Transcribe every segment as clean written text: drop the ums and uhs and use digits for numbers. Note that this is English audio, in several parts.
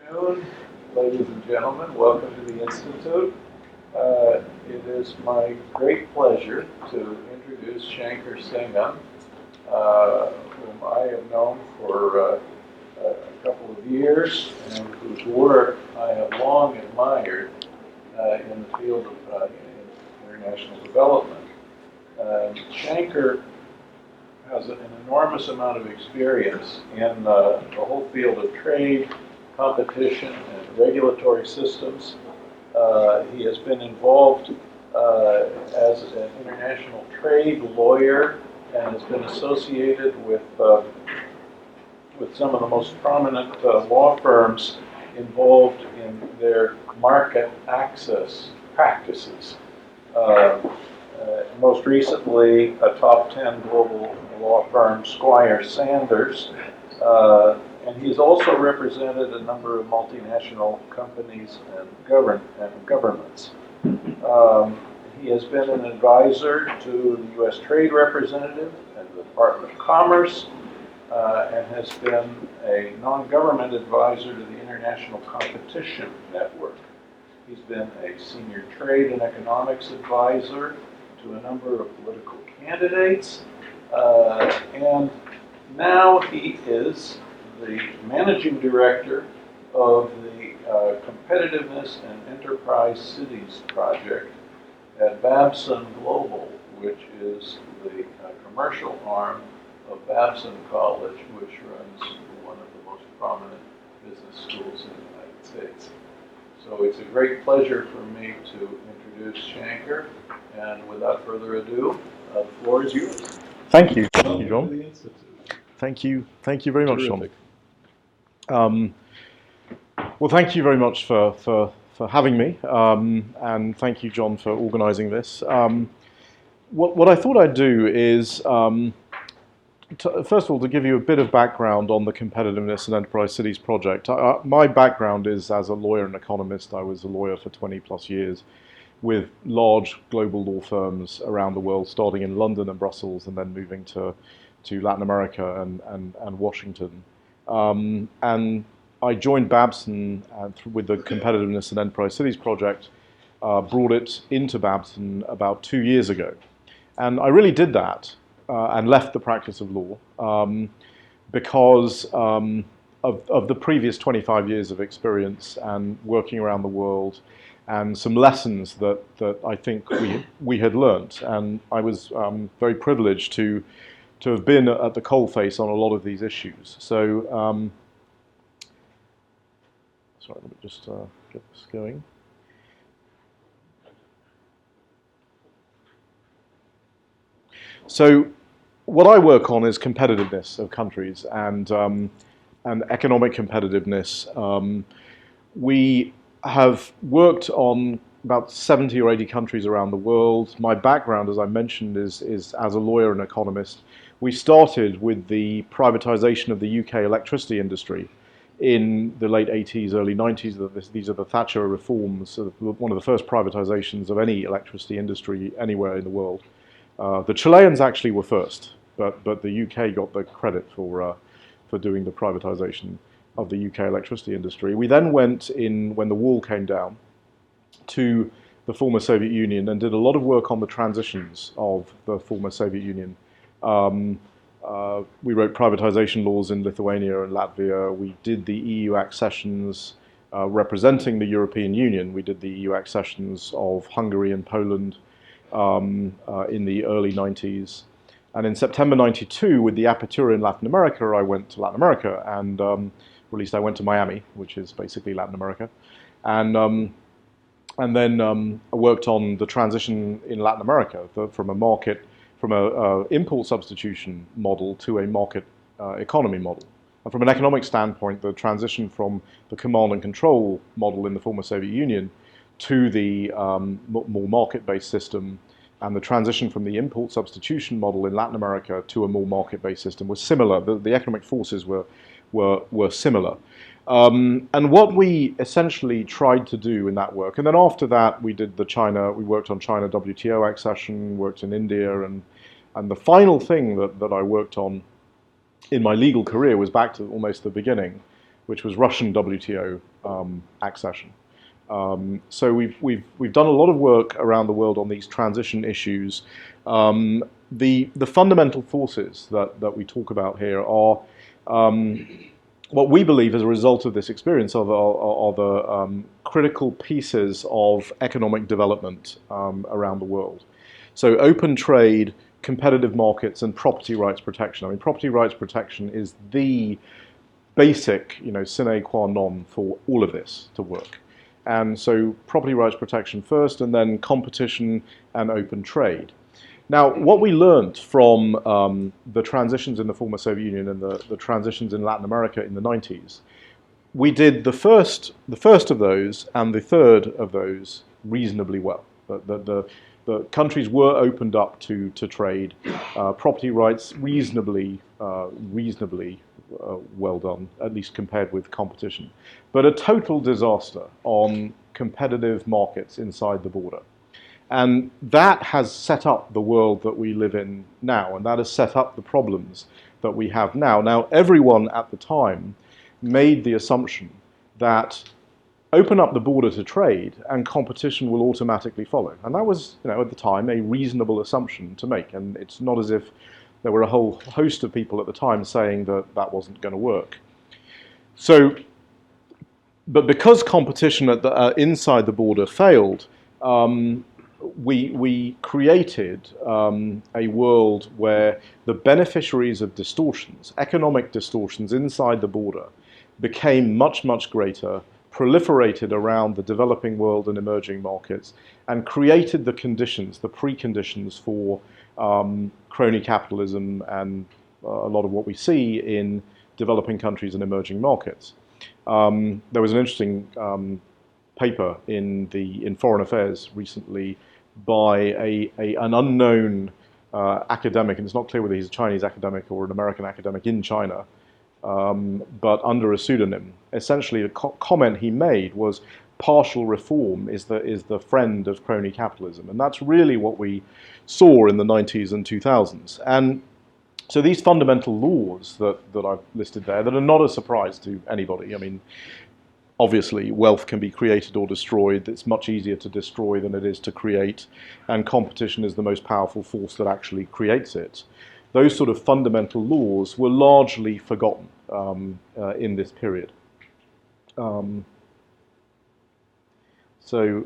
afternoon, ladies and gentlemen. Welcome to the Institute. It is my great pleasure to introduce Shankar Singham, whom I have known for a couple of years and whose work I have long admired in the field of international development. Shankar has an enormous amount of experience in the whole field of trade, competition, and regulatory systems. He has been involved as an international trade lawyer and has been associated with some of the most prominent law firms involved in their market access practices. Most recently, a top 10 global law firm, Squire Sanders, and he's also represented a number of multinational companies and governments. He has been an advisor to the U.S. Trade Representative and the Department of Commerce, and has been a non-government advisor to the International Competition Network. He's been a senior trade and economics advisor to a number of political candidates, and now he is the managing director of the Competitiveness and Enterprise Cities project at Babson Global, which is the commercial arm of Babson College, which runs one of the most prominent business schools in the United States. So it's a great pleasure for me to introduce Shankar, and without further ado, the floor is yours. Thank you, John. Thank you very much, John. Well, thank you very much for having me, and thank you, John, for organising this. What I thought I'd do is, first of all, to give you a bit of background on the Competitiveness and Enterprise Cities project. My background is as a lawyer and economist. I was a lawyer for 20 plus years with large global law firms around the world, starting in London and Brussels and then moving to Latin America and Washington. And I joined Babson with the Competitiveness and Enterprise Cities project, brought it into Babson about 2 years ago. And I really did that and left the practice of law because of the previous 25 years of experience and working around the world, and some lessons that I think we had learnt. And I was very privileged to have been at the coalface on a lot of these issues. So, sorry, let me just get this going. So, what I work on is competitiveness of countries and economic competitiveness. We have worked on about 70 or 80 countries around the world. My background, as I mentioned, is as a lawyer and economist. We started with the privatization of the UK electricity industry in the late 80s, early 90s. These are the Thatcher reforms, one of the first privatizations of any electricity industry anywhere in the world. The Chileans actually were first, but the UK got the credit for doing the privatization of the UK electricity industry. We then went in, when the wall came down, to the former Soviet Union and did a lot of work on the transitions of the former Soviet Union. We wrote privatization laws in Lithuania and Latvia. We did the EU accessions representing the European Union. We did the EU accessions of Hungary and Poland in the early 90s. And in September 92, with the Apertura in Latin America, I went to Latin America, and or at least I went to Miami, which is basically Latin America. And then I worked on the transition in Latin America from a import substitution model to a market economy model. And from an economic standpoint, the transition from the command and control model in the former Soviet Union to the more market-based system, and the transition from the import substitution model in Latin America to a more market-based system was similar. The economic forces were similar. And what we essentially tried to do in that work, and then after that we worked on China WTO accession, worked in India, and the final thing that I worked on in my legal career was back to almost the beginning, which was Russian WTO accession. So we've done a lot of work around the world on these transition issues. The fundamental forces that we talk about here are what we believe as a result of this experience are the critical pieces of economic development around the world. So open trade, competitive markets, and property rights protection. I mean, property rights protection is the basic, sine qua non for all of this to work. And so property rights protection first, and then competition and open trade. Now, what we learned from the transitions in the former Soviet Union and the transitions in Latin America in the 90s, we did the first of those and the third of those reasonably well. The countries were opened up to trade, property rights reasonably well done, at least compared with competition. But a total disaster on competitive markets inside the border. And that has set up the world that we live in now, and that has set up the problems that we have now. Now, everyone at the time made the assumption that open up the border to trade and competition will automatically follow. And that was, at the time, a reasonable assumption to make. And it's not as if there were a whole host of people at the time saying that that wasn't going to work. So, but because competition inside the border failed, we created a world where the beneficiaries of distortions, economic distortions inside the border, became much, much greater, proliferated around the developing world and emerging markets, and created the conditions, the preconditions for crony capitalism and a lot of what we see in developing countries and emerging markets. There was an interesting paper in Foreign Affairs recently by an unknown academic, and it's not clear whether he's a Chinese academic or an American academic in China, but under a pseudonym. Essentially, the comment he made was partial reform is the friend of crony capitalism, and that's really what we saw in the 90s and 2000s. And so these fundamental laws that I've listed there, that are not a surprise to anybody. I mean, obviously, wealth can be created or destroyed. It's much easier to destroy than it is to create, and competition is the most powerful force that actually creates it. Those sort of fundamental laws were largely forgotten in this period. So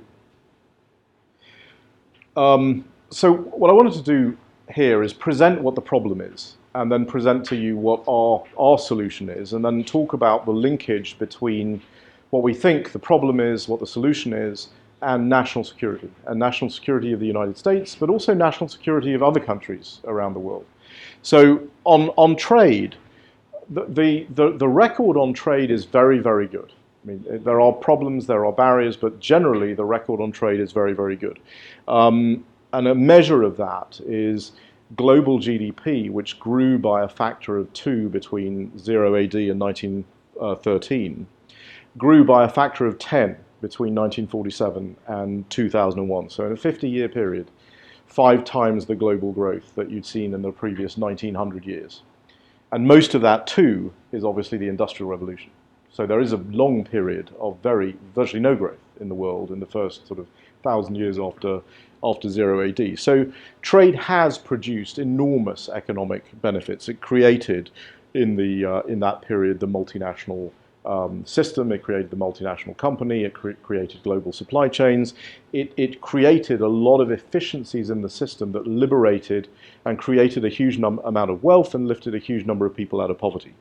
what I wanted to do here is present what the problem is, and then present to you what our solution is, and then talk about the linkage between what we think the problem is, what the solution is, and national security of the United States, but also national security of other countries around the world. So on trade, the record on trade is very, very good. I mean, there are problems, there are barriers, but generally the record on trade is very, very good. And a measure of that is global GDP, which grew by a factor of 2 between 0 AD and 1913, grew by a factor of 10 between 1947 and 2001. So in a 50-year period, 5 times the global growth that you'd seen in the previous 1900 years. And most of that, too, is obviously the Industrial Revolution. So there is a long period of virtually no growth in the world in the first sort of 1,000 years after 0 AD. So trade has produced enormous economic benefits. It created in that period the multinational system. It created the multinational company. It created global supply chains. It created a lot of efficiencies in the system that liberated and created a huge amount of wealth and lifted a huge number of people out of poverty.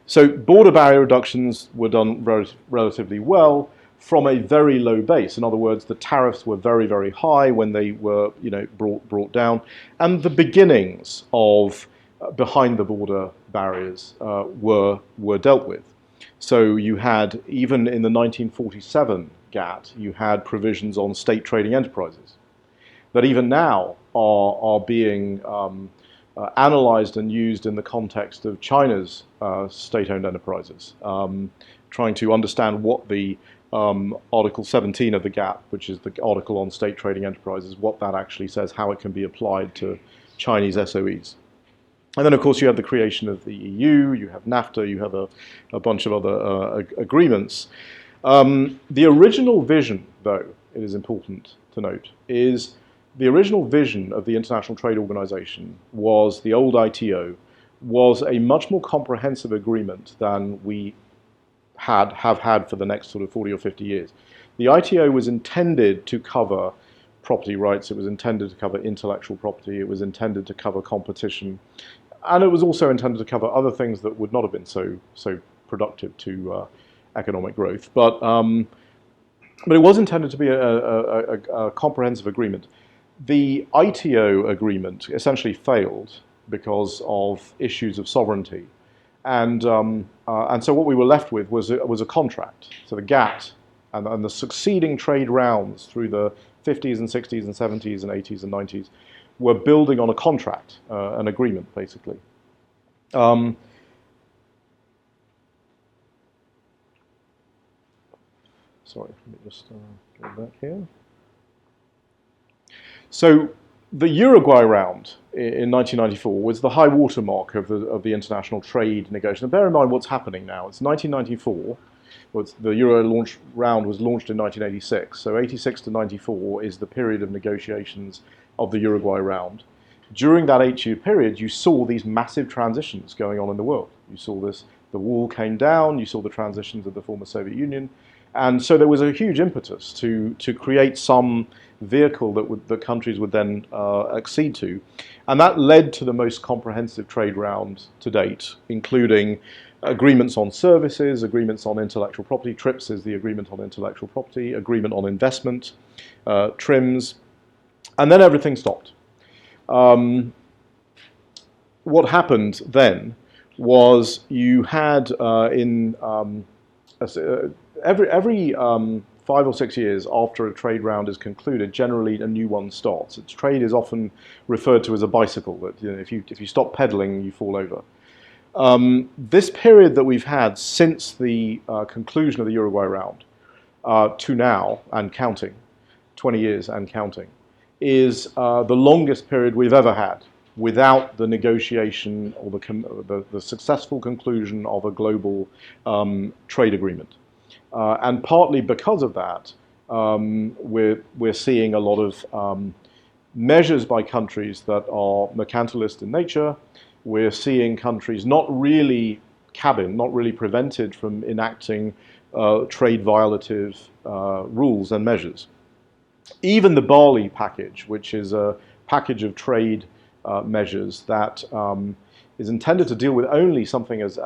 So border barrier reductions were done relatively well from a very low base. In other words, the tariffs were very, very high when they were brought down, and the beginnings of behind the border barriers were dealt with. So you had, even in the 1947 GATT, you had provisions on state trading enterprises that even now are being analyzed and used in the context of China's state-owned enterprises, trying to understand what the Article 17 of the GATT, which is the article on state trading enterprises, what that actually says, how it can be applied to Chinese SOEs. And then, of course, you have the creation of the EU, you have NAFTA, you have a bunch of other agreements. The original vision, though, it is important to note, is the original vision of the International Trade Organization was the old ITO, was a much more comprehensive agreement than we have had for the next sort of 40 or 50 years. The ITO was intended to cover property rights, it was intended to cover intellectual property, it was intended to cover competition, and it was also intended to cover other things that would not have been so productive to economic growth. But it was intended to be a comprehensive agreement. The ITO agreement essentially failed because of issues of sovereignty, and so what we were left with was a contract. So the GATT and the succeeding trade rounds through the 50s and 60s and 70s and 80s and 90s were building on a contract, an agreement, basically. Sorry, let me just go back here. So the Uruguay Round in 1994 was the high watermark of the international trade negotiation. And bear in mind what's happening now. It's 1994. The Euro Round was launched in 1986. So 86 to 94 is the period of negotiations of the Uruguay Round. During that 8-year period, you saw these massive transitions going on in the world. You saw this, the wall came down, you saw the transitions of the former Soviet Union, and so there was a huge impetus to create some vehicle that countries would then accede to, and that led to the most comprehensive trade round to date, including agreements on services, agreements on intellectual property. TRIPS is the agreement on intellectual property, agreement on investment, TRIMS, and then everything stopped. What happened then was you had every 5 or 6 years after a trade round is concluded, generally a new one starts. Trade is often referred to as a bicycle, that if you stop pedaling, you fall over. This period that we've had since the conclusion of the Uruguay Round to now, and counting, 20 years and counting, is the longest period we've ever had without the negotiation or the successful conclusion of a global trade agreement. And partly because of that, we're seeing a lot of measures by countries that are mercantilist in nature. We're seeing countries not really prevented from enacting trade violative rules and measures. Even the Bali package, which is a package of trade measures that is intended to deal with only something as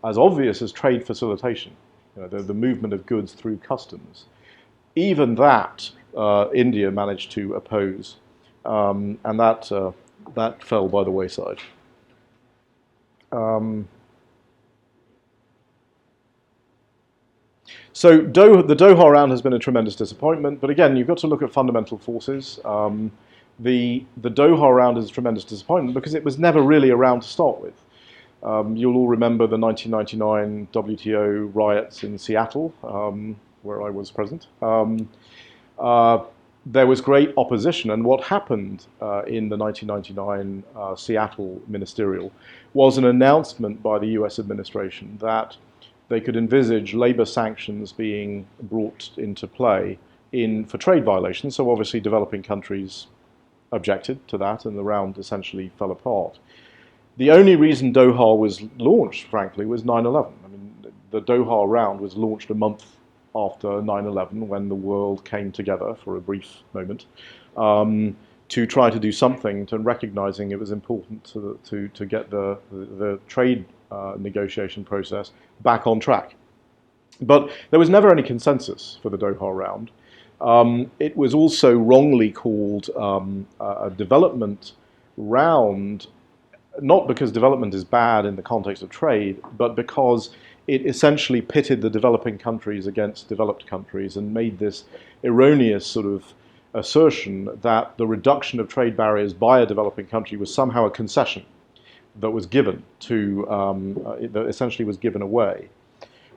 obvious as trade facilitation, the movement of goods through customs. Even that India managed to oppose, and that fell by the wayside. So the Doha Round has been a tremendous disappointment, but again, you've got to look at fundamental forces. The Doha Round is a tremendous disappointment because it was never really around to start with. You'll all remember the 1999 WTO riots in Seattle, where I was present. There was great opposition, and what happened in the 1999 Seattle ministerial was an announcement by the US administration that they could envisage labor sanctions being brought into play for trade violations. So obviously developing countries objected to that, and the round essentially fell apart. The only reason Doha was launched, frankly, was 9/11. I mean, the Doha Round was launched a month after 9/11, when the world came together for a brief moment to try to do something, to recognizing it was important to get the trade negotiation process back on track. But there was never any consensus for the Doha Round. It was also wrongly called a development round, not because development is bad in the context of trade, but because it essentially pitted the developing countries against developed countries and made this erroneous sort of assertion that the reduction of trade barriers by a developing country was somehow a concession that was given that essentially was given away.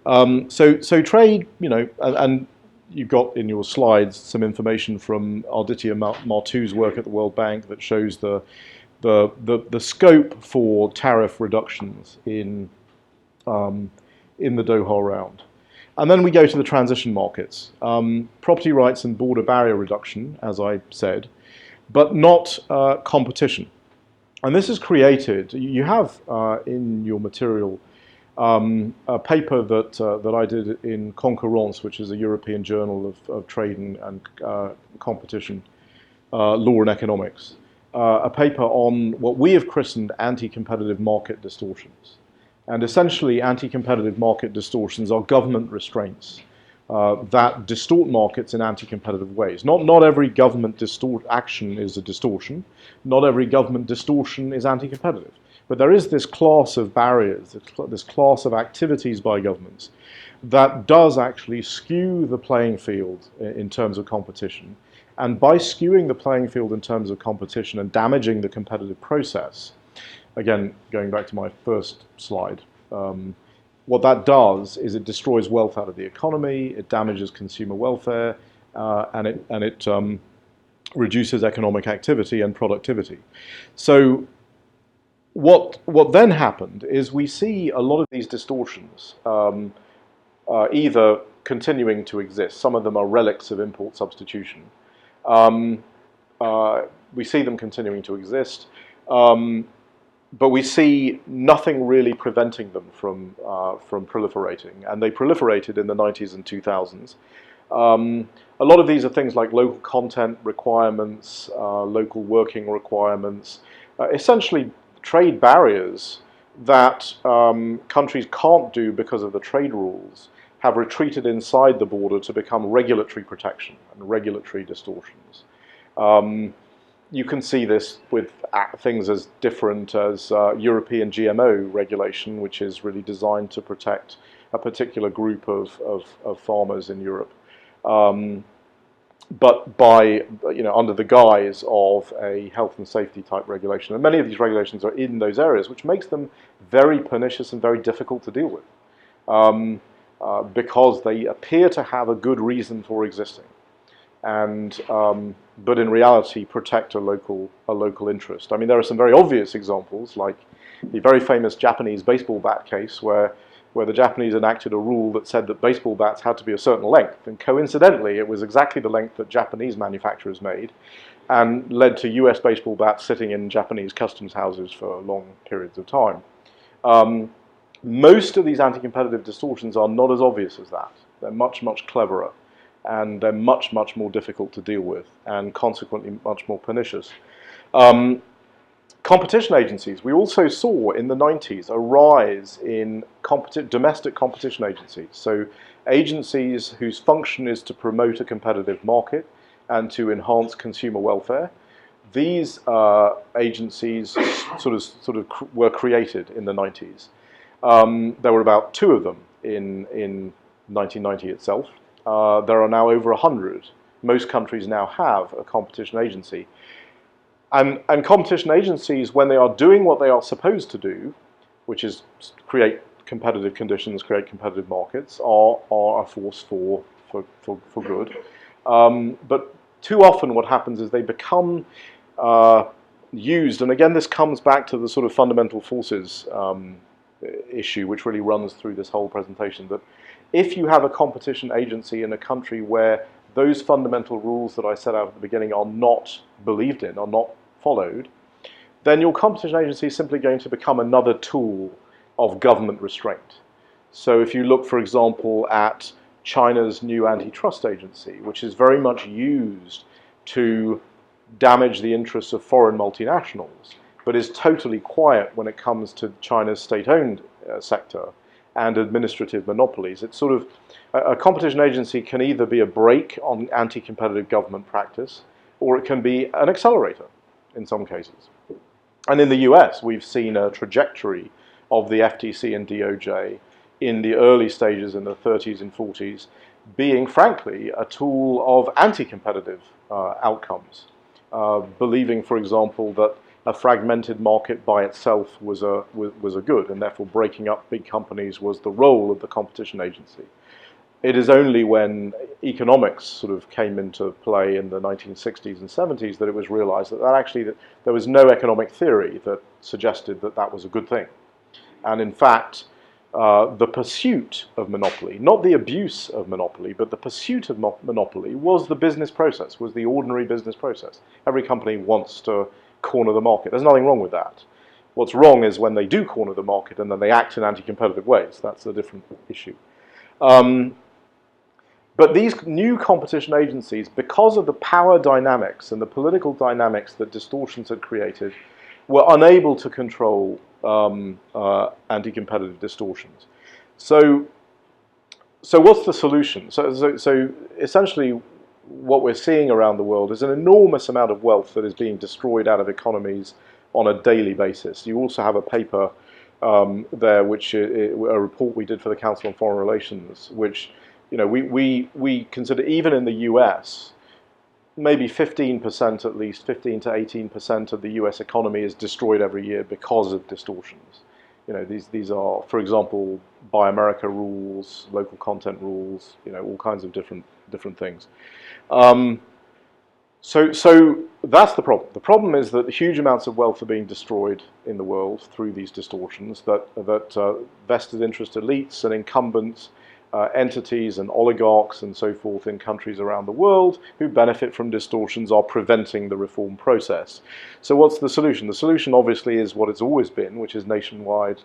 So trade, and you've got in your slides some information from Aditya Martu's work at the World Bank that shows the the scope for tariff reductions in the Doha Round. And then we go to the transition markets. Property rights and border barrier reduction, as I said, but not competition. And this is created, you have in your material a paper that I did in Concurrence, which is a European journal of trade and competition, law and economics, a paper on what we have christened anti-competitive market distortions. And essentially, anti-competitive market distortions are government restraints that distort markets in anti-competitive ways. Not every government action is a distortion. Not every government distortion is anti-competitive. But there is this class of barriers, this class of activities by governments that does actually skew the playing field in terms of competition. And by skewing the playing field in terms of competition and damaging the competitive process, again, going back to my first slide, what that does is it destroys wealth out of the economy, it damages consumer welfare, and it reduces economic activity and productivity. So what then happened is we see a lot of these distortions either continuing to exist. Some of them are relics of import substitution. We see them continuing to exist. But we see nothing really preventing them from proliferating, and they proliferated in the 90s and 2000s. A lot of these are things like local content requirements, local working requirements, essentially trade barriers that countries can't do because of the trade rules have retreated inside the border to become regulatory protection and regulatory distortions. You can see this with things as different as European GMO regulation, which is really designed to protect a particular group of farmers in Europe, but by under the guise of a health and safety type regulation. And many of these regulations are in those areas, which makes them very pernicious and very difficult to deal with, because they appear to have a good reason for existing. And but in reality protect a local interest. I mean, there are some very obvious examples, like the very famous Japanese baseball bat case, where the Japanese enacted a rule that said that baseball bats had to be a certain length, and coincidentally it was exactly the length that Japanese manufacturers made, and led to US baseball bats sitting in Japanese customs houses for long periods of time. Most of these anti-competitive distortions are not as obvious as that. They're much, much cleverer. And they're much, much more difficult to deal with, and consequently much more pernicious. Competition agencies. We also saw in the 90s a rise in domestic competition agencies. So agencies whose function is to promote a competitive market and to enhance consumer welfare. These agencies sort of were created in the 90s. There were about 2 of them in 1990 itself. There are now over 100. Most countries now have a competition agency. And competition agencies, when they are doing what they are supposed to do, which is create competitive conditions, create competitive markets, are a force for good. But too often what happens is they become used, and again this comes back to the sort of fundamental forces issue, which really runs through this whole presentation, that if you have a competition agency in a country where those fundamental rules that I set out at the beginning are not believed in, are not followed, then your competition agency is simply going to become another tool of government restraint. So if you look, for example, at China's new antitrust agency, which is very much used to damage the interests of foreign multinationals, but is totally quiet when it comes to China's state-owned sector and administrative monopolies. It's sort of, a competition agency can either be a brake on anti-competitive government practice, or it can be an accelerator in some cases. And in the US, we've seen a trajectory of the FTC and DOJ in the early stages in the 30s and 40s being, frankly, a tool of anti-competitive outcomes, believing, for example, that a fragmented market by itself was a good, and therefore breaking up big companies was the role of the competition agency. It is only when economics sort of came into play in the 1960s and 70s that it was realized that actually that there was no economic theory that suggested that that was a good thing. And in fact, the pursuit of monopoly, not the abuse of monopoly, but the pursuit of monopoly was the business process, was the ordinary business process. Every company wants to corner the market. There's nothing wrong with that. What's wrong is when they do corner the market and then they act in anti-competitive ways. That's a different issue. But these new competition agencies, because of the power dynamics and the political dynamics that distortions had created, were unable to control anti-competitive distortions. So what's the solution? So essentially, what we're seeing around the world is an enormous amount of wealth that is being destroyed out of economies on a daily basis. You also have a paper there, which a report we did for the Council on Foreign Relations, which we consider, even in the US, maybe 15% at least, 15 to 18% of the US economy is destroyed every year because of distortions. These are, for example, Buy America rules, local content rules, all kinds of different things. So that's the problem. The problem is that huge amounts of wealth are being destroyed in the world through these distortions, that vested interest elites and incumbents, entities and oligarchs and so forth in countries around the world who benefit from distortions are preventing the reform process. So what's the solution? The solution obviously is what it's always been, which is nationwide,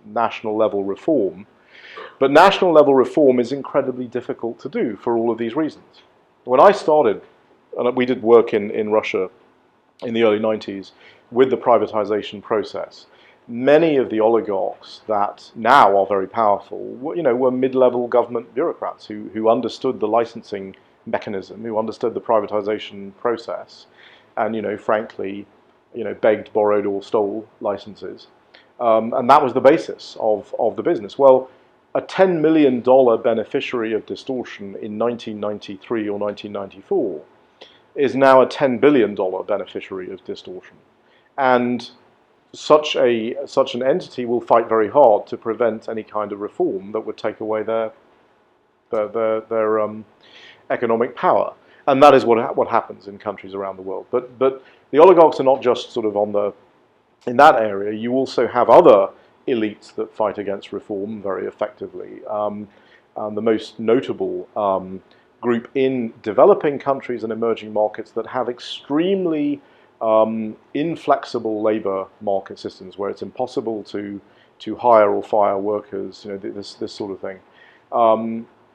national level reform. But national level reform is incredibly difficult to do for all of these reasons. When I started, and we did work in Russia in the early 90s with the privatization process, many of the oligarchs that now are very powerful, were mid-level government bureaucrats who understood the licensing mechanism, who understood the privatization process, and frankly, begged, borrowed, or stole licenses, and that was the basis of the business. Well, a $10 million beneficiary of distortion in 1993 or 1994 is now a $10 billion beneficiary of distortion, and such an entity will fight very hard to prevent any kind of reform that would take away their economic power, and that is what happens in countries around the world. But the oligarchs are not just sort of in that area. You also have other elites that fight against reform very effectively. The most notable group in developing countries and emerging markets that have extremely inflexible labor market systems where it's impossible to hire or fire workers, this sort of thing.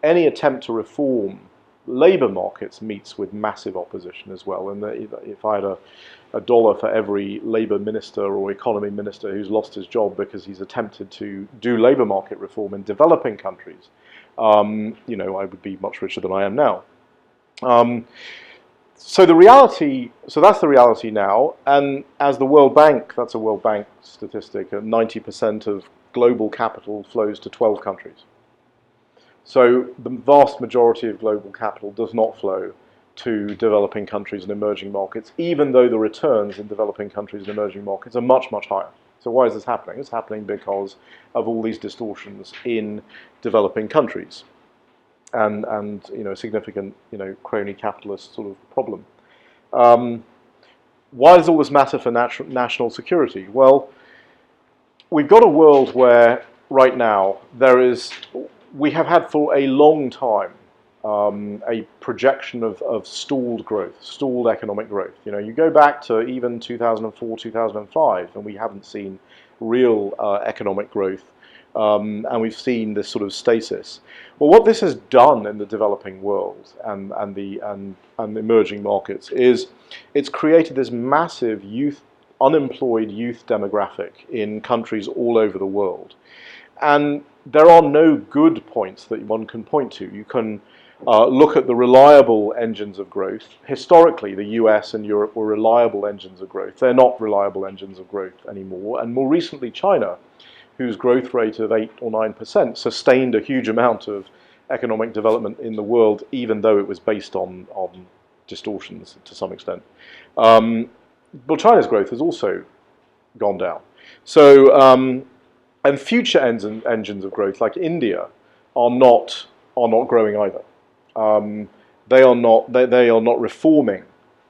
Any attempt to reform labor markets meets with massive opposition as well. And if I had a dollar for every labor minister or economy minister who's lost his job because he's attempted to do labor market reform in developing countries, I would be much richer than I am now. So that's the reality now, and as the World Bank, that's a World Bank statistic, 90% of global capital flows to 12 countries. So the vast majority of global capital does not flow to developing countries and emerging markets, even though the returns in developing countries and emerging markets are much, much higher. So why is this happening? It's happening because of all these distortions in developing countries. And a significant crony capitalist sort of problem. Why does all this matter for national security? Well, we've got a world where right now we have had for a long time a projection of stalled growth, stalled economic growth. You go back to even 2004, 2005, and we haven't seen real economic growth. And we've seen this sort of stasis. Well, what this has done in the developing world and the emerging markets is it's created this massive unemployed youth demographic in countries all over the world. And there are no good points that one can point to. You can look at the reliable engines of growth. Historically, the US and Europe were reliable engines of growth. They're not reliable engines of growth anymore. And more recently, China, whose growth rate of 8 or 9% sustained a huge amount of economic development in the world, even though it was based on distortions to some extent. But China's growth has also gone down. So, and future engines of growth, like India, are not are not growing either. They are not reforming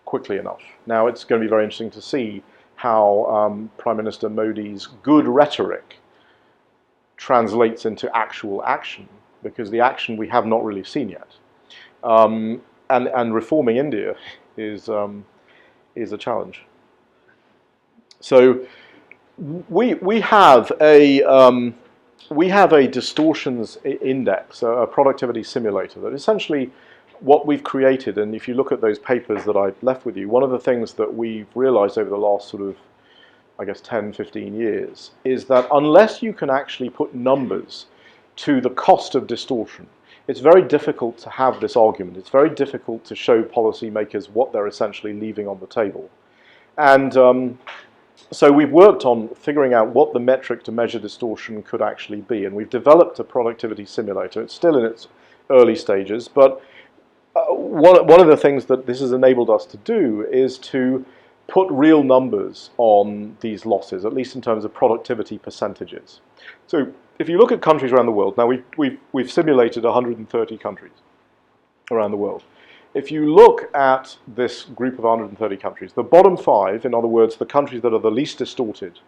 quickly enough. Now, it's going to be very interesting to see how Prime Minister Modi's good rhetoric translates into actual action, because the action we have not really seen yet. And reforming India is a challenge. So we have a distortions index, a productivity simulator, that essentially what we've created. And if you look at those papers that I've left with you, one of the things that we've realized over the last sort of, I guess, 10, 15 years is that unless you can actually put numbers to the cost of distortion, it's very difficult to have this argument. It's very difficult to show policymakers what they're essentially leaving on the table. And so we've worked on figuring out what the metric to measure distortion could actually be, and we've developed a productivity simulator. It's still in its early stages, but one of the things that this has enabled us to do is to put real numbers on these losses, at least in terms of productivity percentages. So if you look at countries around the world, now we've simulated 130 countries around the world. If you look at this group of 130 countries, the bottom 5, in other words, the countries that are the least distorted,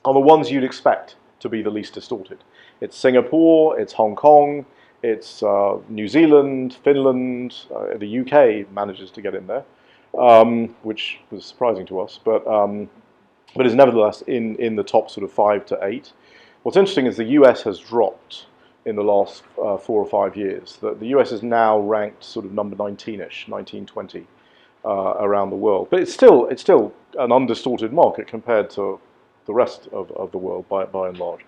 are the ones you'd expect to be the least distorted. It's Singapore, it's Hong Kong, it's New Zealand, Finland, the UK manages to get in there, which was surprising to us, but is nevertheless in the top sort of 5 to 8. What's interesting is the US has dropped in the last 4 or 5 years. The US is now ranked sort of number 19-ish, 19, 20 around the world. But it's still an undistorted market compared to the rest of the world by and large.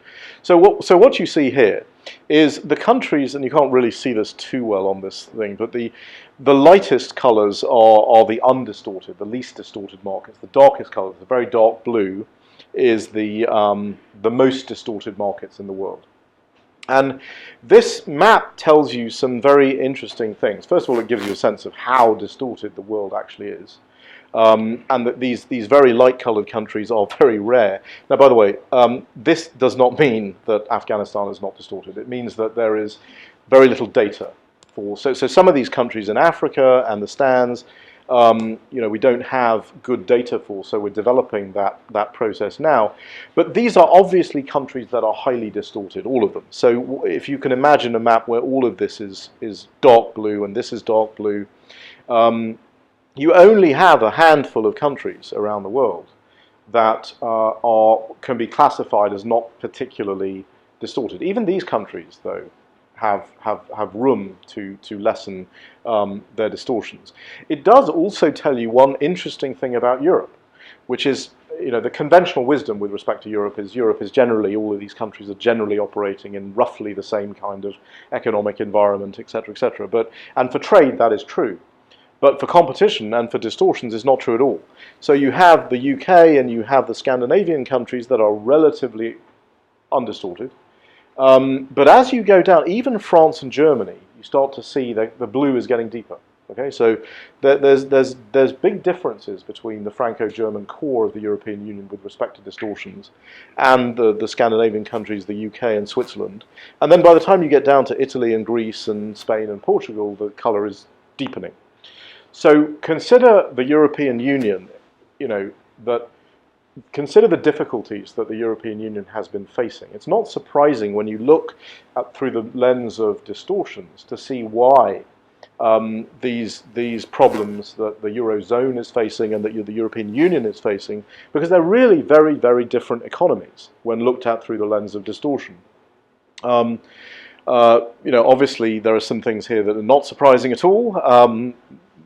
So what you see here is the countries, and you can't really see this too well on this thing, but the lightest colors are the undistorted, the least distorted markets. The darkest colors, the very dark blue, is the most distorted markets in the world. And this map tells you some very interesting things. First of all, it gives you a sense of how distorted the world actually is. And that these very light-colored countries are very rare. Now, by the way, this does not mean that Afghanistan is not distorted. It means that there is very little data for. So some of these countries in Africa and the Stans, we don't have good data for. So we're developing that process now. But these are obviously countries that are highly distorted, all of them. So if you can imagine a map where all of this is dark blue and this is dark blue. You only have a handful of countries around the world that can be classified as not particularly distorted. Even these countries, though, have room to lessen their distortions. It does also tell you one interesting thing about Europe, which is, the conventional wisdom with respect to Europe is generally, all of these countries are generally operating in roughly the same kind of economic environment, etc., etc. And for trade, that is true. But for competition and for distortions, it's not true at all. So you have the UK and you have the Scandinavian countries that are relatively undistorted. But as you go down, even France and Germany, you start to see that the blue is getting deeper. Okay, so there's big differences between the Franco-German core of the European Union with respect to distortions and the Scandinavian countries, the UK and Switzerland. And then by the time you get down to Italy and Greece and Spain and Portugal, the color is deepening. So consider the European Union, consider the difficulties that the European Union has been facing. It's not surprising when you look through the lens of distortions to see why these problems that the Eurozone is facing and that the European Union is facing, because they're really very, very different economies when looked at through the lens of distortion. Obviously there are some things here that are not surprising at all.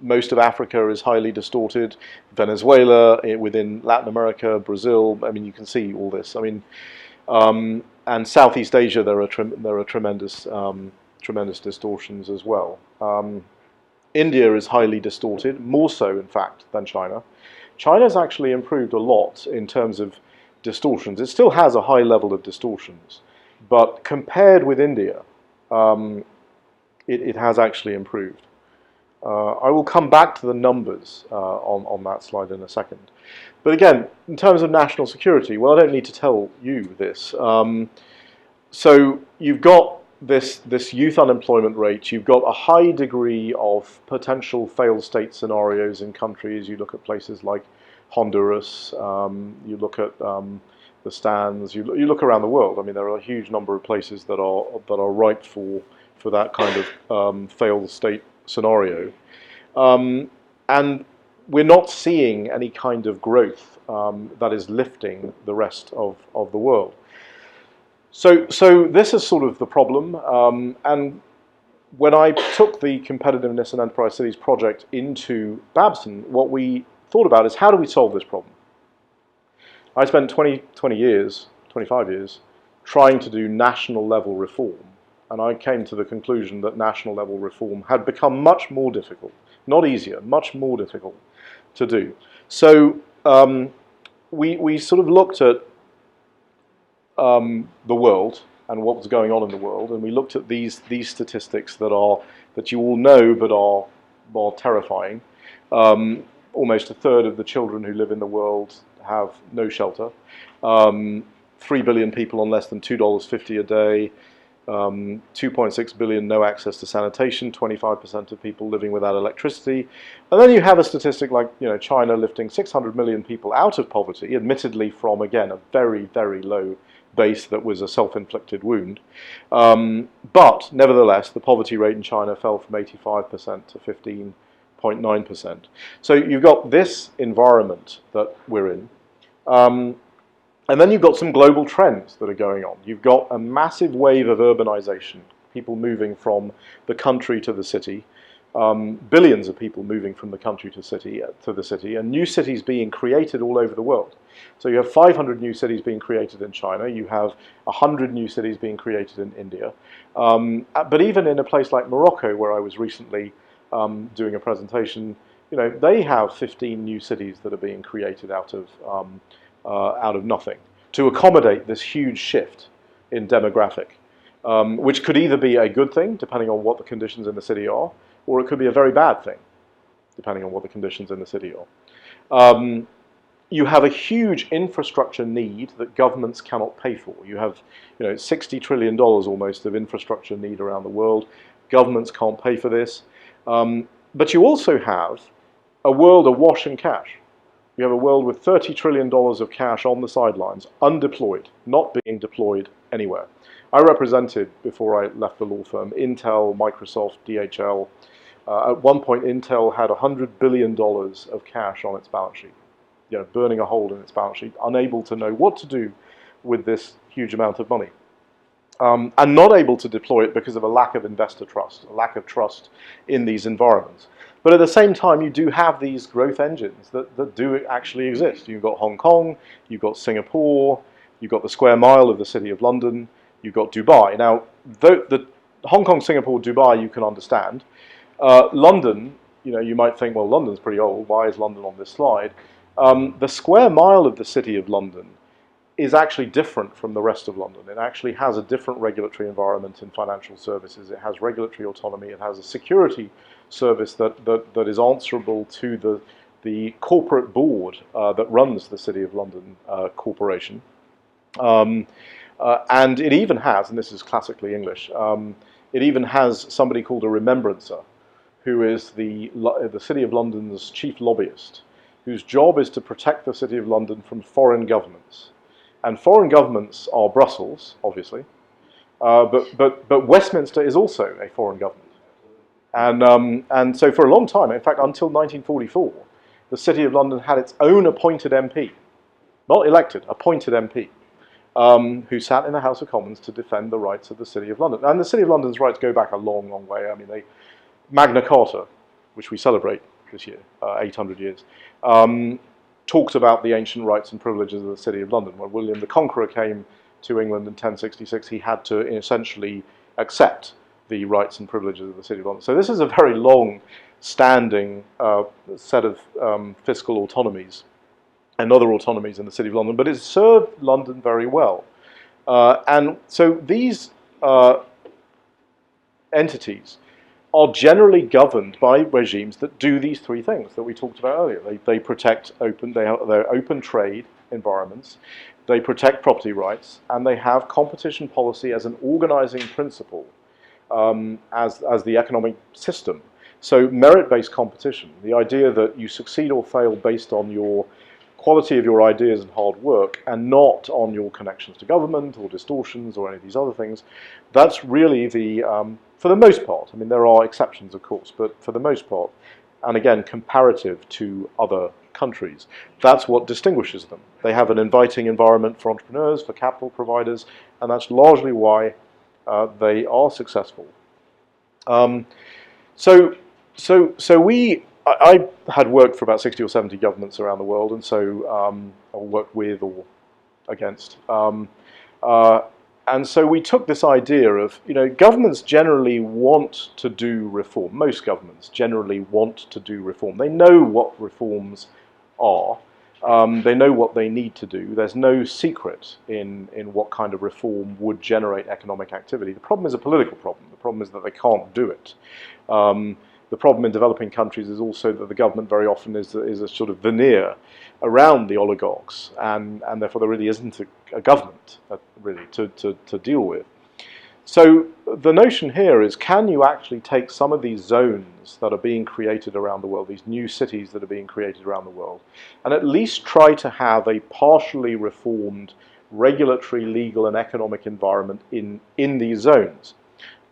Most of Africa is highly distorted. Venezuela, within Latin America, Brazil. I mean, you can see all this. I mean, and Southeast Asia, there are tremendous distortions as well. India is highly distorted, more so, in fact, than China. China's actually improved a lot in terms of distortions. It still has a high level of distortions, but compared with India, it has actually improved. I will come back to the numbers on that slide in a second. But again, in terms of national security, well, I don't need to tell you this. So you've got this youth unemployment rate, you've got a high degree of potential failed state scenarios in countries. You look at places like Honduras, you look at the stands, you look around the world. I mean, there are a huge number of places that are ripe for that kind of failed state scenario, and we're not seeing any kind of growth that is lifting the rest of the world. So this is sort of the problem, and when I took the Competitiveness and Enterprise Cities project into Babson, what we thought about is how do we solve this problem? I spent 25 years, trying to do national level reform, and I came to the conclusion that national level reform had become much more difficult, not easier, much more difficult to do. So we sort of looked at the world and what was going on in the world, and we looked at these statistics that you all know but are terrifying. Almost a third of the children who live in the world have no shelter. 3 billion people on less than $2.50 a day. 2.6 billion no access to sanitation. 25% of people living without electricity. And then you have a statistic like China lifting 600 million people out of poverty, admittedly from again a very, very low base that was a self-inflicted wound. But nevertheless, the poverty rate in China fell from 85% to 15.9%. So you've got this environment that we're in. And then you've got some global trends that are going on. You've got a massive wave of urbanization, people moving from the country to the city, billions of people moving from the country to the city, and new cities being created all over the world. So you have 500 new cities being created in China, you have 100 new cities being created in India. But even in a place like Morocco, where I was recently doing a presentation, they have 15 new cities that are being created out of nothing to accommodate this huge shift in demographic, which could either be a good thing, depending on what the conditions in the city are, or it could be a very bad thing, depending on what the conditions in the city are. You have a huge infrastructure need that governments cannot pay for. You have $60 trillion almost of infrastructure need around the world. Governments can't pay for this. But you also have a world awash in cash. You have a world with $30 trillion of cash on the sidelines, undeployed, not being deployed anywhere. I represented, before I left the law firm, Intel, Microsoft, DHL. At one point, Intel had $100 billion of cash on its balance sheet, burning a hole in its balance sheet, unable to know what to do with this huge amount of money. And not able to deploy it because of a lack of investor trust, a lack of trust in these environments. But at the same time, you do have these growth engines that do actually exist. You've got Hong Kong, you've got Singapore, you've got the square mile of the City of London, you've got Dubai. Now, the Hong Kong, Singapore, Dubai, you can understand. London, you might think, well, London's pretty old. Why is London on this slide? The square mile of the City of London is actually different from the rest of London. It actually has a different regulatory environment in financial services. It has regulatory autonomy. It has a security service that is answerable to the corporate board that runs the City of London Corporation. And it even has, and this is classically English, it even has somebody called a remembrancer, who is the City of London's chief lobbyist, whose job is to protect the City of London from foreign governments. And foreign governments are Brussels, obviously, but Westminster is also a foreign government. And so for a long time, in fact, until 1944, the City of London had its own appointed MP, not elected, appointed MP, who sat in the House of Commons to defend the rights of the City of London. And the City of London's rights go back a long, long way. I mean, Magna Carta, which we celebrate this year, 800 years, talks about the ancient rights and privileges of the City of London. When William the Conqueror came to England in 1066, he had to essentially accept the rights and privileges of the City of London. So this is a very long-standing set of fiscal autonomies and other autonomies in the City of London, but it's served London very well. And so these entities are generally governed by regimes that do these three things that we talked about earlier. They protect they're open trade, environments, they protect property rights, and they have competition policy as an organizing principle as the economic system. So merit-based competition, the idea that you succeed or fail based on your quality of your ideas and hard work and not on your connections to government or distortions or any of these other things, that's really the, for the most part, I mean there are exceptions of course, but for the most part, and again comparative to other countries, that's what distinguishes them. They have an inviting environment for entrepreneurs, for capital providers, and that's largely why they are successful. I had worked for about 60 or 70 governments around the world, and so I worked with or against. And so we took this idea of, governments generally want to do reform. Most governments generally want to do reform. They know what reforms are. They know what they need to do. There's no secret in what kind of reform would generate economic activity. The problem is a political problem. The problem is that they can't do it. The problem in developing countries is also that the government very often is a sort of veneer around the oligarchs, and therefore there really isn't a government really to deal with. So the notion here is, can you actually take some of these zones that are being created around the world, these new cities that are being created around the world, and at least try to have a partially reformed regulatory, legal and economic environment in these zones,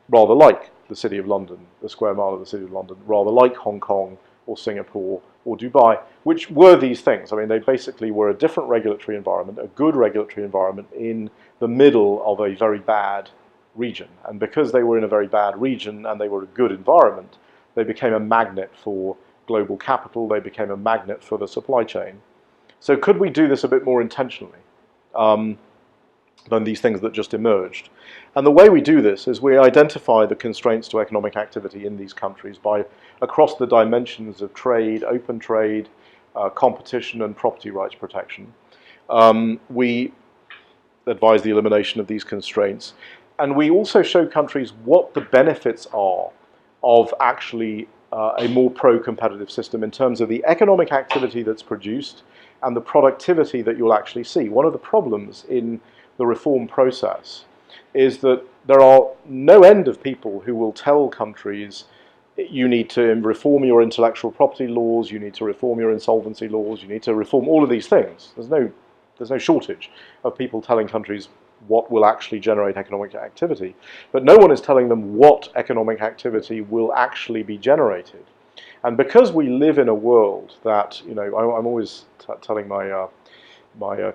rather like the City of London, the square mile of the City of London, rather like Hong Kong or Singapore or Dubai, which were these things. I mean, they basically were a different regulatory environment, a good regulatory environment in the middle of a very bad region. And because they were in a very bad region and they were a good environment, they became a magnet for global capital, they became a magnet for the supply chain. So could we do this a bit more intentionally than these things that just emerged? And the way we do this is we identify the constraints to economic activity in these countries by across the dimensions of trade, open trade, competition and property rights protection. We advise the elimination of these constraints, and we also show countries what the benefits are of actually a more pro-competitive system in terms of the economic activity that's produced and the productivity that you'll actually see. One of the problems in the reform process is that there are no end of people who will tell countries, you need to reform your intellectual property laws, you need to reform your insolvency laws, you need to reform all of these things. There's no shortage of people telling countries what will actually generate economic activity, but no one is telling them what economic activity will actually be generated. And because we live in a world that, I'm always telling my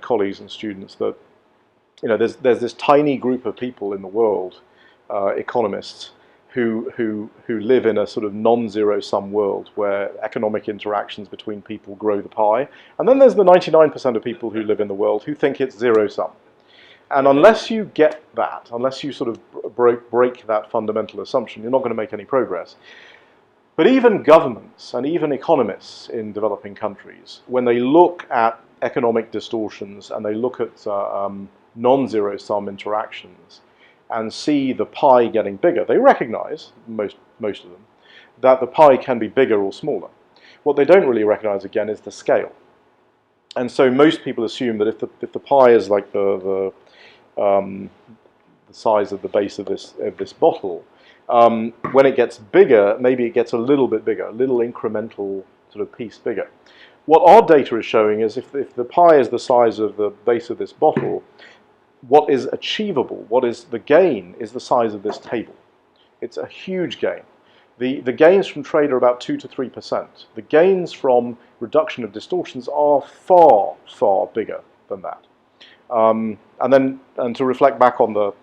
colleagues and students that there's this tiny group of people in the world, economists, who live in a sort of non-zero-sum world where economic interactions between people grow the pie. And then there's the 99% of people who live in the world who think it's zero-sum. And unless you get that, unless you sort of break that fundamental assumption, you're not going to make any progress. But even governments and even economists in developing countries, when they look at economic distortions and they look at non-zero-sum interactions and see the pie getting bigger, they recognize, most of them, that the pie can be bigger or smaller. What they don't really recognize, again, is the scale. And so most people assume that if the pie is like the size of the base of this bottle, when it gets bigger, maybe it gets a little bit bigger, a little incremental sort of piece bigger. What our data is showing is if the pie is the size of the base of this bottle, what is achievable, what is the gain, is the size of this table. It's a huge gain. The gains from trade are about 2 to 3%. The gains from reduction of distortions are far, far bigger than that. And to reflect back on the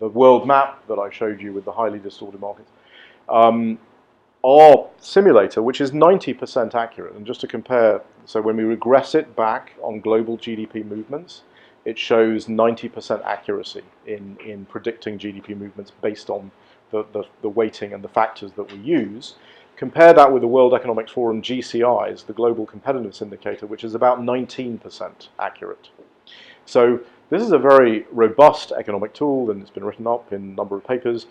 world map that I showed you with the highly distorted markets, our simulator, which is 90% accurate, and just to compare, so when we regress it back on global GDP movements, it shows 90% accuracy in predicting GDP movements based on the weighting and the factors that we use. Compare that with the World Economic Forum GCIs, the Global Competitiveness Indicator, which is about 19% accurate. So this is a very robust economic tool, and it's been written up in a number of papers.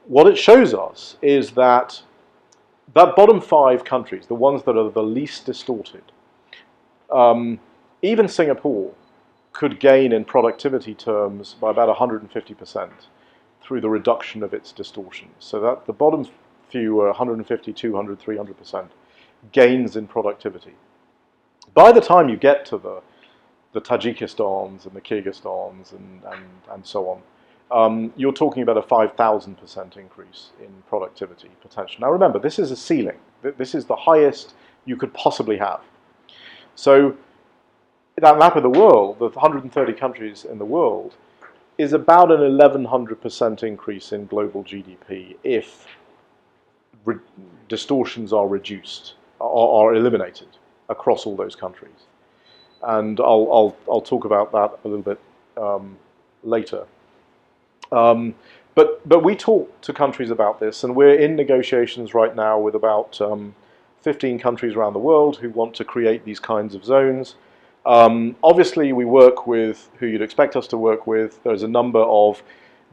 What it shows us is that bottom 5 countries, the ones that are the least distorted, even Singapore could gain in productivity terms by about 150% through the reduction of its distortions. So that the bottom few were 150, 200, 300% gains in productivity. By the time you get to the Tajikistans and the Kyrgyzstans and so on, you're talking about a 5,000% increase in productivity potential. Now remember, this is a ceiling. This is the highest you could possibly have. So that map of the world, the 130 countries in the world, is about an 1,100% increase in global GDP if distortions are reduced, are eliminated across all those countries. And I'll talk about that a little bit later. But we talk to countries about this, and we're in negotiations right now with about 15 countries around the world who want to create these kinds of zones. Obviously, we work with who you'd expect us to work with. There's a number of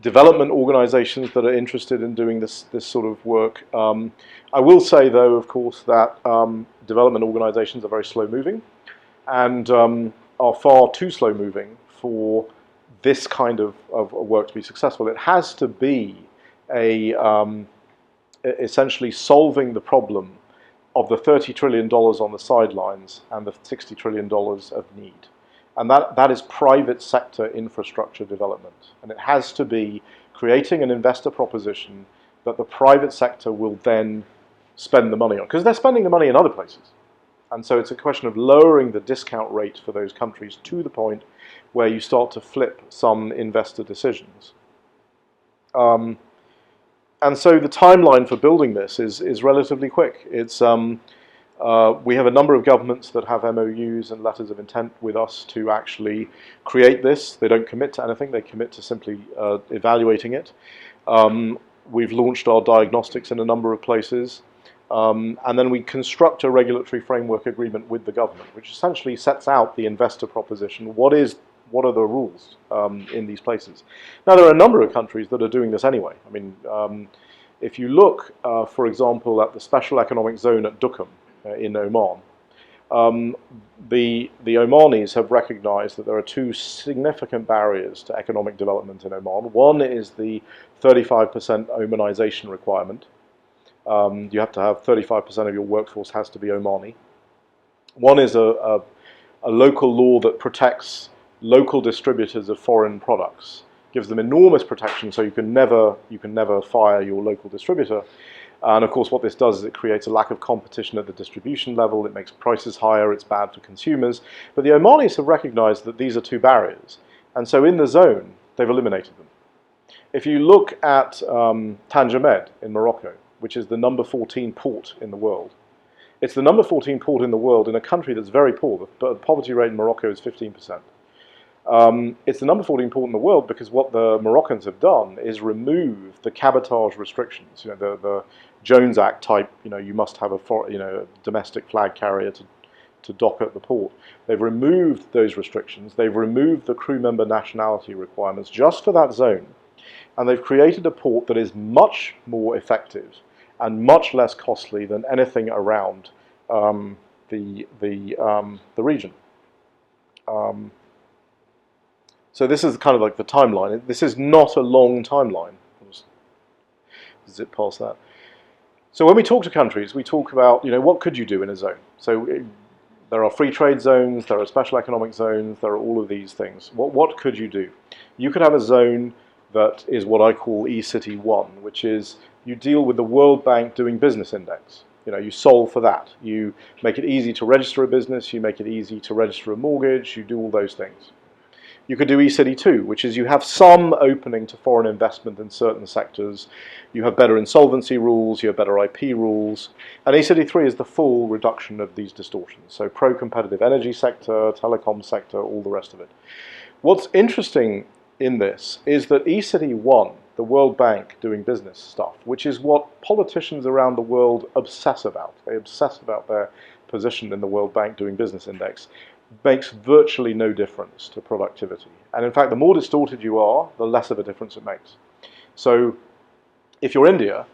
development organizations that are interested in doing this sort of work. I will say, though, of course, that development organizations are very slow-moving and are far too slow-moving for this kind of work to be successful. It has to be essentially solving the problem of the $30 trillion on the sidelines and the $60 trillion of need. And that is private sector infrastructure development. And it has to be creating an investor proposition that the private sector will then spend the money on. Because they're spending the money in other places. And so it's a question of lowering the discount rate for those countries to the point where you start to flip some investor decisions. And so the timeline for building this is relatively quick. It's we have a number of governments that have MOUs and letters of intent with us to actually create this. They don't commit to anything. They commit to simply evaluating it. We've launched our diagnostics in a number of places. And then we construct a regulatory framework agreement with the government, which essentially sets out the investor proposition. What are the rules in these places? Now, there are a number of countries that are doing this anyway. I mean, if you look, for example, at the special economic zone at Duqm in Oman, the Omanis have recognized that there are two significant barriers to economic development in Oman. One is the 35% Omanization requirement. You have to have 35% of your workforce has to be Omani. One is a local law that protects local distributors of foreign products, gives them enormous protection, so you can never fire your local distributor. And of course, what this does is it creates a lack of competition at the distribution level. It makes prices higher. It's bad for consumers. But the Omanis have recognized that these are two barriers, and so in the zone they've eliminated them. If you look at Tangimed in Morocco, which is the number 14 port in the world, it's the number 14 port in the world in a country that's very poor. The poverty rate in Morocco is 15%. It's the number 14 port in the world because what the Moroccans have done is remove the cabotage restrictions. You know, the Jones Act type. You know, you must have a domestic flag carrier to dock at the port. They've removed those restrictions. They've removed the crew member nationality requirements just for that zone, and they've created a port that is much more effective and much less costly than anything around the region. So this is kind of like the timeline. This is not a long timeline. I'll just zip past that. So when we talk to countries, we talk about, what could you do in a zone? So there are free trade zones, there are special economic zones, there are all of these things. What could you do? You could have a zone that is what I call eCity 1, which is you deal with the World Bank Doing Business Index. You solve for that. You make it easy to register a business, you make it easy to register a mortgage, you do all those things. You could do eCity 2, which is you have some opening to foreign investment in certain sectors. You have better insolvency rules, you have better IP rules. And eCity 3 is the full reduction of these distortions. So pro-competitive energy sector, telecom sector, all the rest of it. What's interesting in this is that eCity 1, the World Bank Doing Business stuff, which is what politicians around the world obsess about. They obsess about their position in the World Bank Doing Business Index. Makes virtually no difference to productivity. And in fact, the more distorted you are, the less of a difference it makes. So if you're India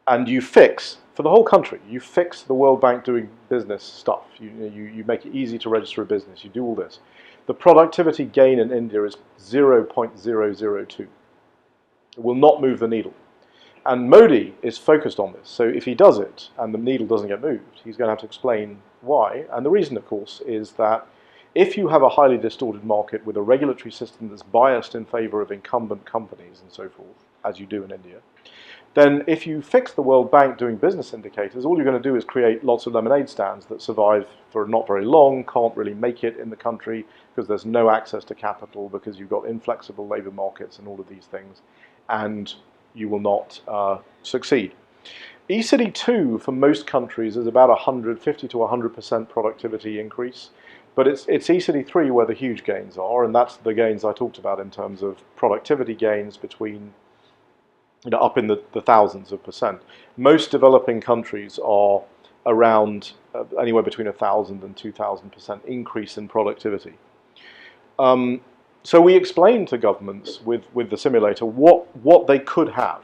and you fix for the whole country. You fix the World Bank doing business stuff. You make it easy to register a business. You do all this. The productivity gain in India is 0.002. It will not move the needle. And Modi is focused on this. So if he does it and the needle doesn't get moved, he's going to have to explain why. And the reason, of course, is that if you have a highly distorted market with a regulatory system that's biased in favor of incumbent companies and so forth, as you do in India, then if you fix the World Bank doing business indicators, all you're going to do is create lots of lemonade stands that survive for not very long, can't really make it in the country because there's no access to capital, because you've got inflexible labour markets and all of these things, and you will not succeed. ECD 2 for most countries is about 50 to 100% productivity increase, but it's ECD 3 where the huge gains are, and that's the gains I talked about in terms of productivity gains between, up in the thousands of percent. Most developing countries are around anywhere between 1,000 and 2,000% increase in productivity. So we explained to governments with the simulator what they could have.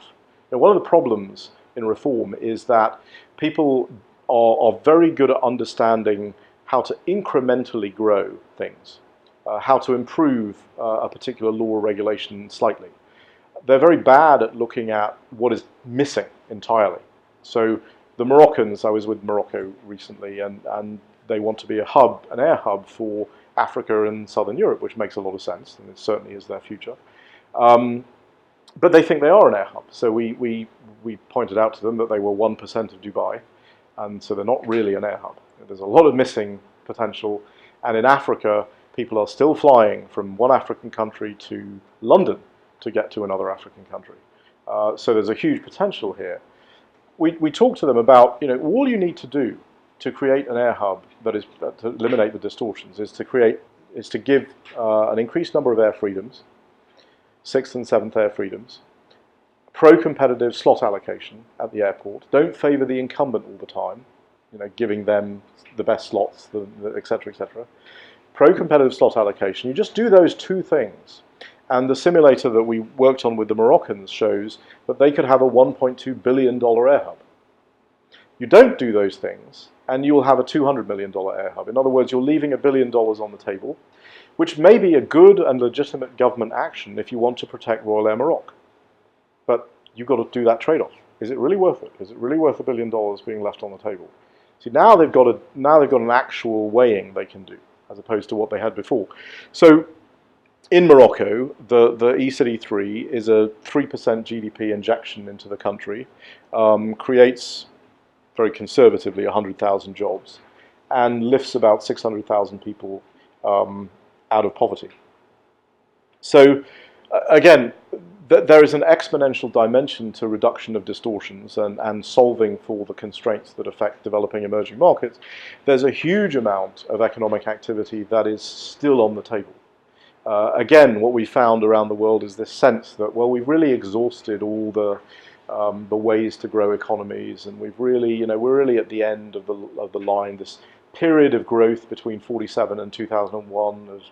One of the problems in reform is that people are very good at understanding how to incrementally grow things, how to improve a particular law or regulation slightly. They're very bad at looking at what is missing entirely. So the Moroccans, I was with Morocco recently, and they want to be an air hub for Africa and Southern Europe, which makes a lot of sense, and it certainly is their future. But they think they are an air hub. So we pointed out to them that they were 1% of Dubai, and so they're not really an air hub. There's a lot of missing potential, and in Africa, people are still flying from one African country to London to get to another African country. So there's a huge potential here. We talked to them about, all you need to do to create an air hub that is to eliminate the distortions is to give an increased number of air freedoms, 6th and 7th air freedoms, pro-competitive slot allocation at the airport. Don't favour the incumbent all the time, giving them the best slots, et cetera, et cetera. Pro-competitive slot allocation. You just do those two things. And the simulator that we worked on with the Moroccans shows that they could have a $1.2 billion air hub. You don't do those things, and you will have a $200 million air hub. In other words, you're leaving $1 billion on the table, which may be a good and legitimate government action if you want to protect Royal Air Maroc. But you've got to do that trade-off. Is it really worth it? Is it really worth $1 billion being left on the table? See, now they've got an actual weighing they can do, as opposed to what they had before. So in Morocco, the ECD 3 is a 3% GDP injection into the country, creates, very conservatively, 100,000 jobs, and lifts about 600,000 people out of poverty. So, again, there is an exponential dimension to reduction of distortions and solving for the constraints that affect developing emerging markets. There's a huge amount of economic activity that is still on the table. Again, what we found around the world is this sense that, well, we've really exhausted all the ways to grow economies, and we're really at the end of the line. This period of growth between 47 and 2001 of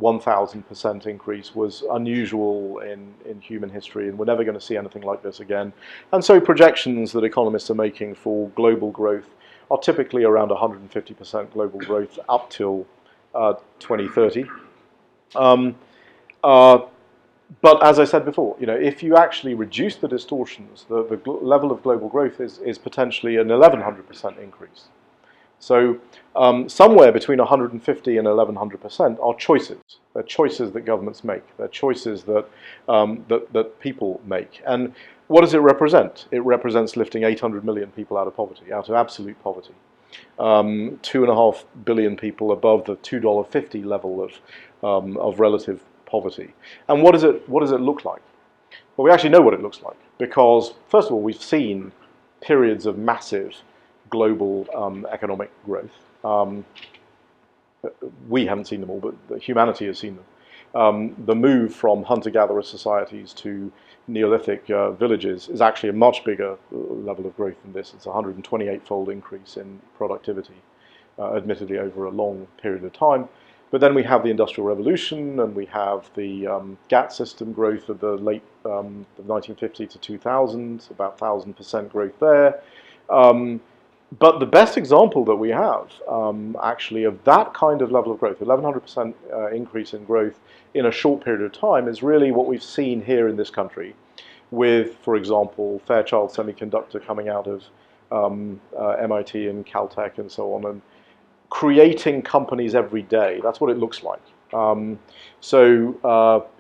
1,000% increase was unusual in human history, and we're never going to see anything like this again. And so projections that economists are making for global growth are typically around 150% global growth up till 2030. But as I said before, if you actually reduce the distortions, the level of global growth is potentially an 1,100% increase. So somewhere between 150 and 1,100% are choices. They're choices that governments make. They're choices that that people make. And what does it represent? It represents lifting 800 million people out of poverty, out of absolute poverty. 2.5 billion people above the $2.50 level of relative poverty. And what does it look like? Well, we actually know what it looks like, because first of all, we've seen periods of massive global economic growth. We haven't seen them all, but humanity has seen them. The move from hunter-gatherer societies to Neolithic villages is actually a much bigger level of growth than this. It's a 128-fold increase in productivity, admittedly over a long period of time. But then we have the Industrial Revolution, and we have the GATT system growth of the late 1950 to 2000, about 1,000% growth there. But the best example that we have, actually, of that kind of level of growth, 1,100% increase in growth in a short period of time, is really what we've seen here in this country with, for example, Fairchild Semiconductor coming out of MIT and Caltech and so on, and creating companies every day. That's what it looks like.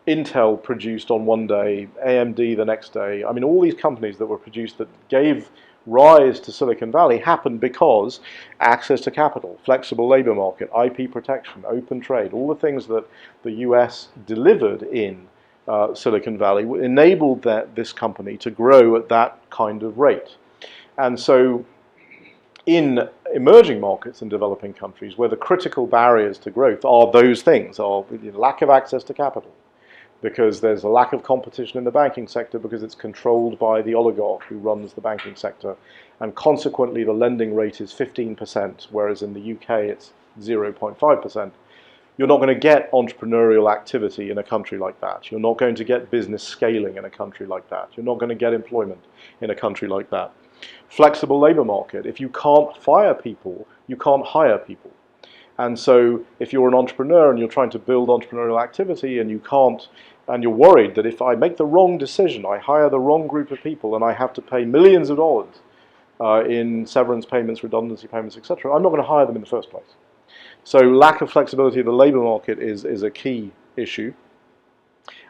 Intel produced on one day, AMD the next day. I mean, all these companies that were produced that gave rise to Silicon Valley happened because access to capital, flexible labor market, IP protection, open trade, all the things that the US delivered in Silicon Valley enabled this company to grow at that kind of rate. And so in emerging markets and developing countries, where the critical barriers to growth are those things, are lack of access to capital, because there's a lack of competition in the banking sector because it's controlled by the oligarch who runs the banking sector, and consequently the lending rate is 15%, whereas in the UK it's 0.5%. You're not going to get entrepreneurial activity in a country like that. You're not going to get business scaling in a country like that. You're not going to get employment in a country like that. Flexible labor market. If you can't fire people, you can't hire people. And so if you're an entrepreneur and you're trying to build entrepreneurial activity and you can't, and you're worried that if I make the wrong decision, I hire the wrong group of people and I have to pay millions of dollars in severance payments, redundancy payments, etc., I'm not going to hire them in the first place. So lack of flexibility of the labor market is a key issue.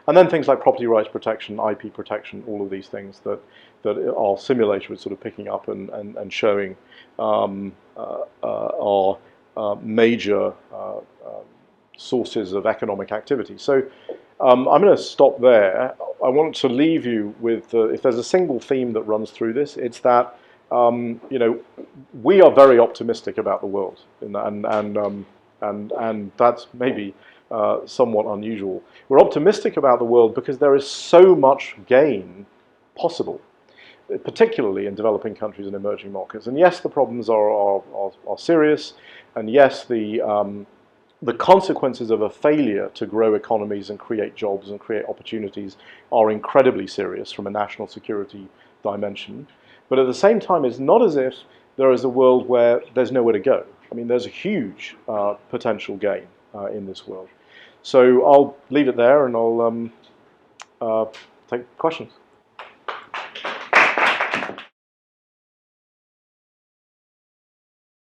And then things like property rights protection, IP protection, all of these things that our simulator is sort of picking up and showing are major sources of economic activity. So I'm going to stop there. I want to leave you with, if there's a single theme that runs through this, it's that we are very optimistic about the world, and that's maybe somewhat unusual. We're optimistic about the world because there is so much gain possible, particularly in developing countries and emerging markets. And yes, the problems are serious, and yes, the consequences of a failure to grow economies and create jobs and create opportunities are incredibly serious from a national security dimension. But at the same time, it's not as if there is a world where there's nowhere to go. I mean, there's a huge potential gain in this world. So I'll leave it there and I'll take questions.